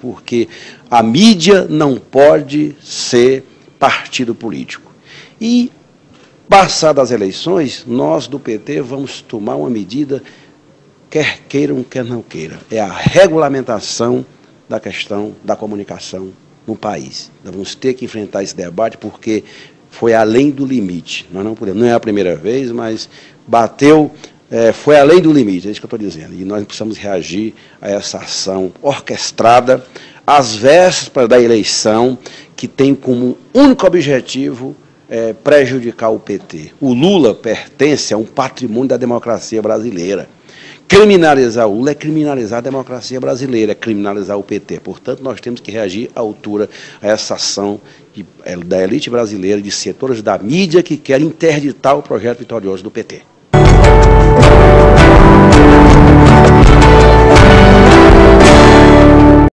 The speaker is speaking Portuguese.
porque a mídia não pode ser partido político. E, passadas as eleições, nós do PT vamos tomar uma medida, quer queiram, quer não queiram, é a regulamentação da questão da comunicação no país. Nós vamos ter que enfrentar esse debate porque foi além do limite. Nós não podemos, não é a primeira vez, mas bateu, foi além do limite, é isso que eu estou dizendo. E nós precisamos reagir a essa ação orquestrada às vésperas da eleição, que tem como único objetivo prejudicar o PT. O Lula pertence a um patrimônio da democracia brasileira. Criminalizar o Lula é criminalizar a democracia brasileira, é criminalizar o PT. Portanto, nós temos que reagir à altura a essa ação da elite brasileira, de setores da mídia que querem interditar o projeto vitorioso do PT.